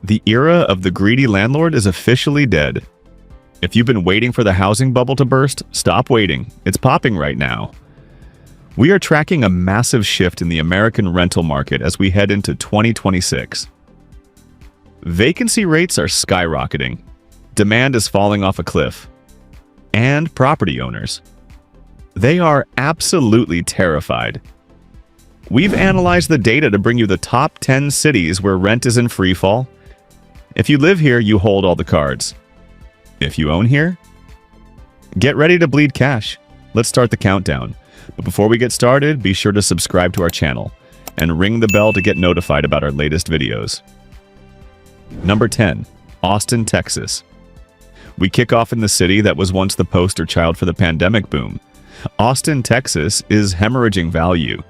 The era of the greedy landlord is officially dead. If you've been waiting for the housing bubble to burst, stop waiting. It's popping right now. We are tracking a massive shift in the American rental market as we head into 2026. Vacancy rates are skyrocketing. Demand is falling off a cliff. And property owners, they are absolutely terrified. We've analyzed the data to bring you the top 10 cities where rent is in free fall. If you live here, you hold all the cards. If you own here, get ready to bleed cash. Let's start the countdown. But before we get started, be sure to subscribe to our channel and ring the bell to get notified about our latest videos. Number 10, Austin, Texas. We kick off in the city that was once the poster child for the pandemic boom. Austin, Texas is hemorrhaging value.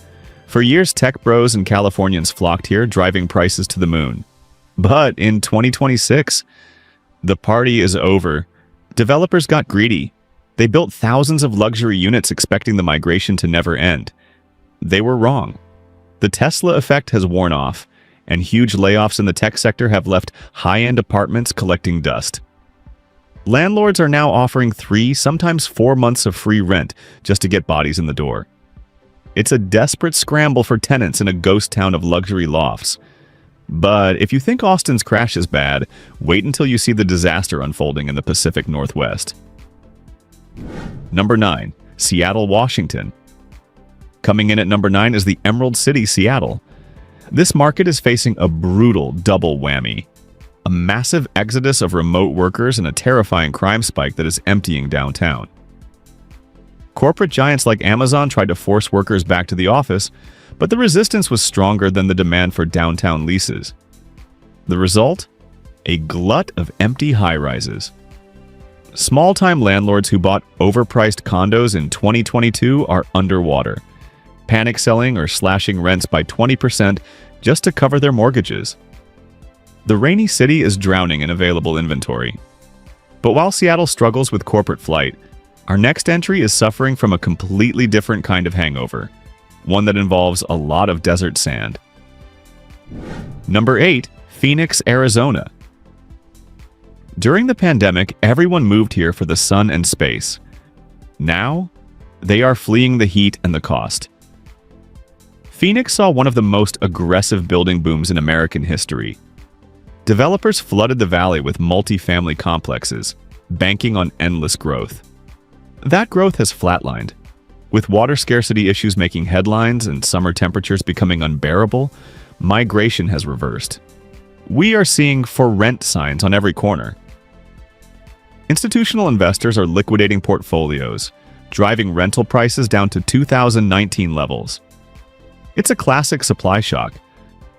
For years, tech bros and Californians flocked here, driving prices to the moon. But in 2026, the party is over. Developers got greedy. They built thousands of luxury units expecting the migration to never end. They were wrong. The Tesla effect has worn off, and huge layoffs in the tech sector have left high-end apartments collecting dust. Landlords are now offering 3, sometimes 4 months of free rent just to get bodies in the door. It's a desperate scramble for tenants in a ghost town of luxury lofts. But if you think Austin's crash is bad, wait until you see the disaster unfolding in the Pacific Northwest. Number 9, Seattle, Washington. Coming in at number 9 is the Emerald City, Seattle. This market is facing a brutal double whammy. A massive exodus of remote workers and a terrifying crime spike that is emptying downtown. Corporate giants like Amazon tried to force workers back to the office, but the resistance was stronger than the demand for downtown leases. The result? A glut of empty high-rises. Small-time landlords who bought overpriced condos in 2022 are underwater, panic selling or slashing rents by 20% just to cover their mortgages. The rainy city is drowning in available inventory. But while Seattle struggles with corporate flight, our next entry is suffering from a completely different kind of hangover, one that involves a lot of desert sand. Number 8, Phoenix, Arizona. During the pandemic, everyone moved here for the sun and space. Now, they are fleeing the heat and the cost. Phoenix saw one of the most aggressive building booms in American history. Developers flooded the valley with multi-family complexes, banking on endless growth. That growth has flatlined. With water scarcity issues making headlines and summer temperatures becoming unbearable, migration has reversed. We are seeing for rent signs on every corner. Institutional investors are liquidating portfolios, driving rental prices down to 2019 levels. It's a classic supply shock.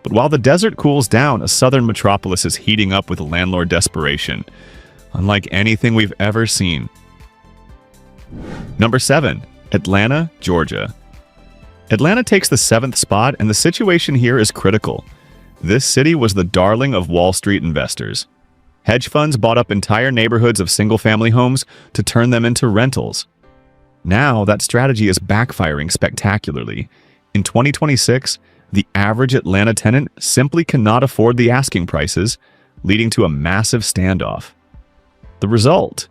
But while the desert cools down, a southern metropolis is heating up with landlord desperation, unlike anything we've ever seen. Number 7, Atlanta, Georgia. Atlanta takes the 7th spot, and the situation here is critical. This city was the darling of Wall Street investors. Hedge funds bought up entire neighborhoods of single-family homes to turn them into rentals. Now, that strategy is backfiring spectacularly. In 2026, the average Atlanta tenant simply cannot afford the asking prices, leading to a massive standoff. The result?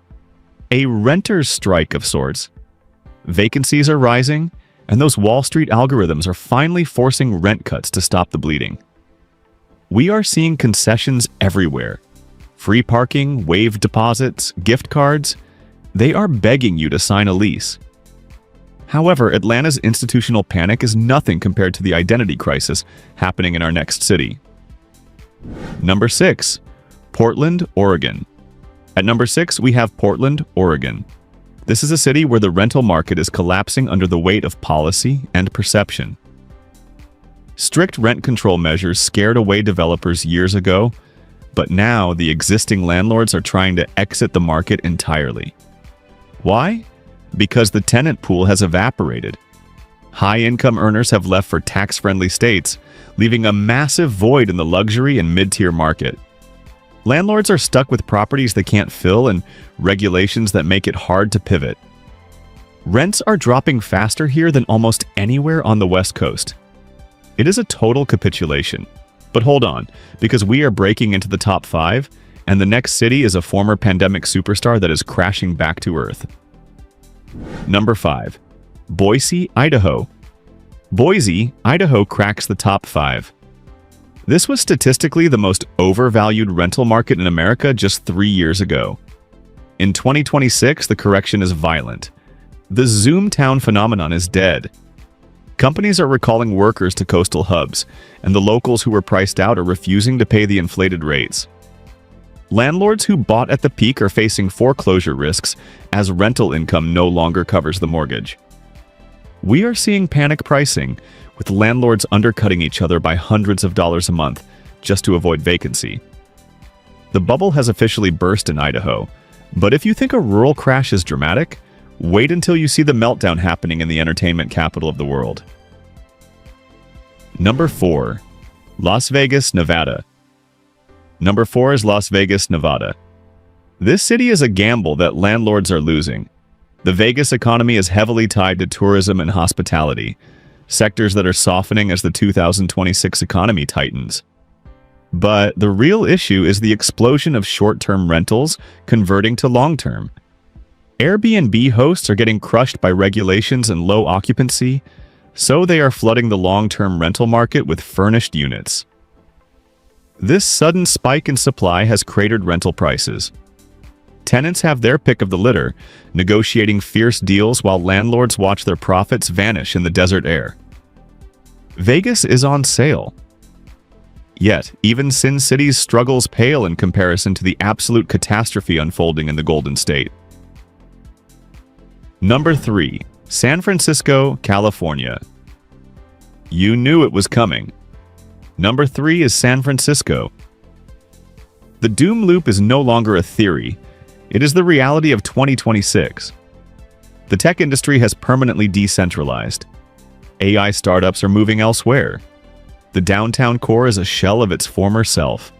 A renter's strike of sorts. Vacancies are rising, and those Wall Street algorithms are finally forcing rent cuts to stop the bleeding. We are seeing concessions everywhere. Free parking, waived deposits, gift cards. They are begging you to sign a lease. However, Atlanta's institutional panic is nothing compared to the identity crisis happening in our next city. Number 6, Portland, Oregon. At number 6, we have Portland, Oregon. This is a city where the rental market is collapsing under the weight of policy and perception. Strict rent control measures scared away developers years ago, but now the existing landlords are trying to exit the market entirely. Why? Because the tenant pool has evaporated. High-income earners have left for tax-friendly states, leaving a massive void in the luxury and mid-tier market. Landlords are stuck with properties they can't fill and regulations that make it hard to pivot. Rents are dropping faster here than almost anywhere on the West Coast. It is a total capitulation, But hold on, because we are breaking into the top 5, and the next city is a former pandemic superstar that is crashing back to earth. Number 5. Boise, Idaho. Boise, Idaho cracks the top 5. This was statistically the most overvalued rental market in America just 3 years ago. In 2026, the correction is violent. The Zoom Town phenomenon is dead. Companies are recalling workers to coastal hubs, and the locals who were priced out are refusing to pay the inflated rates. Landlords who bought at the peak are facing foreclosure risks as rental income no longer covers the mortgage. We are seeing panic pricing, with landlords undercutting each other by hundreds of dollars a month just to avoid vacancy. The bubble has officially burst in Idaho, but if you think a rural crash is dramatic, wait until you see the meltdown happening in the entertainment capital of the world. Number 4. Las Vegas, Nevada. Number 4 is Las Vegas, Nevada. This city is a gamble that landlords are losing. The Vegas economy is heavily tied to tourism and hospitality, sectors that are softening as the 2026 economy tightens. But the real issue is the explosion of short-term rentals converting to long-term. Airbnb hosts are getting crushed by regulations and low occupancy, so they are flooding the long-term rental market with furnished units. This sudden spike in supply has cratered rental prices. Tenants have their pick of the litter, negotiating fierce deals while landlords watch their profits vanish in the desert air. Vegas is on sale. Yet, even Sin City's struggles pale in comparison to the absolute catastrophe unfolding in the Golden State. Number 3. San Francisco, California. You knew it was coming. Number 3 is San Francisco. The doom loop is no longer a theory. It is the reality of 2026. The tech industry has permanently decentralized. AI startups are moving elsewhere. The downtown core is a shell of its former self.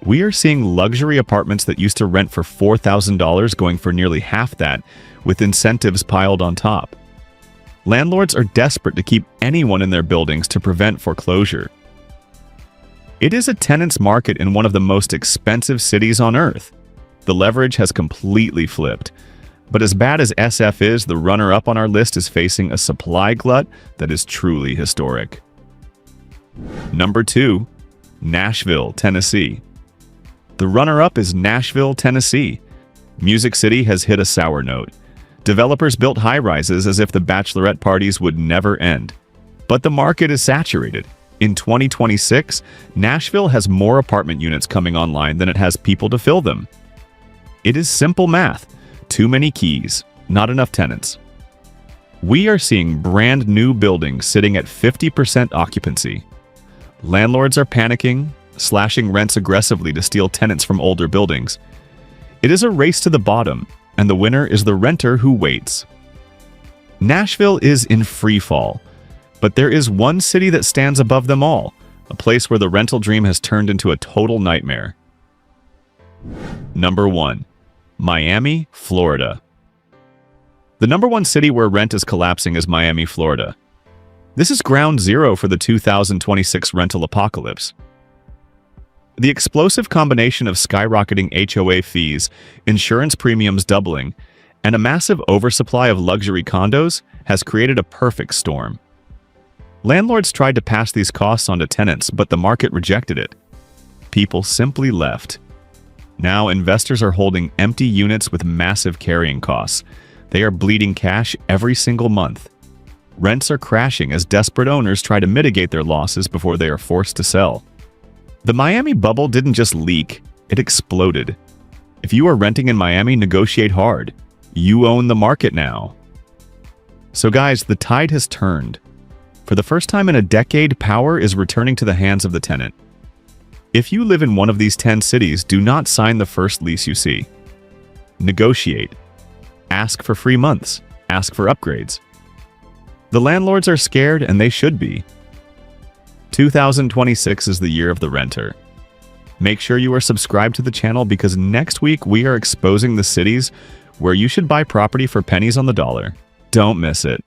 We are seeing luxury apartments that used to rent for $4,000 going for nearly half that, with incentives piled on top. Landlords are desperate to keep anyone in their buildings to prevent foreclosure. It is a tenant's market in one of the most expensive cities on earth. The leverage has completely flipped. But as bad as SF is, the runner-up on our list is facing a supply glut that is truly historic. Number 2. Nashville, Tennessee. The runner-up is Nashville, Tennessee. Music City has hit a sour note. Developers built high-rises as if the bachelorette parties would never end. But the market is saturated. In 2026, Nashville has more apartment units coming online than it has people to fill them. It is simple math. Too many keys, not enough tenants. We are seeing brand new buildings sitting at 50% occupancy. Landlords are panicking, slashing rents aggressively to steal tenants from older buildings. It is a race to the bottom, and the winner is the renter who waits. Nashville is in free fall, but there is one city that stands above them all, a place where the rental dream has turned into a total nightmare. Number 1. Miami, Florida. The number 1 city where rent is collapsing is Miami, Florida. This is ground zero for the 2026 rental apocalypse. The explosive combination of skyrocketing HOA fees, insurance premiums doubling, and a massive oversupply of luxury condos has created a perfect storm. Landlords tried to pass these costs on to tenants, but the market rejected it. People simply left. Now, investors are holding empty units with massive carrying costs. They are bleeding cash every single month. Rents are crashing as desperate owners try to mitigate their losses before they are forced to sell. The Miami bubble didn't just leak, it exploded. If you are renting in Miami, negotiate hard. You own the market now. So guys, the tide has turned. For the first time in a decade, power is returning to the hands of the tenant. If you live in one of these 10 cities, do not sign the first lease you see. Negotiate. Ask for free months. Ask for upgrades. The landlords are scared, and they should be. 2026 is the year of the renter. Make sure you are subscribed to the channel because next week we are exposing the cities where you should buy property for pennies on the dollar. Don't miss it.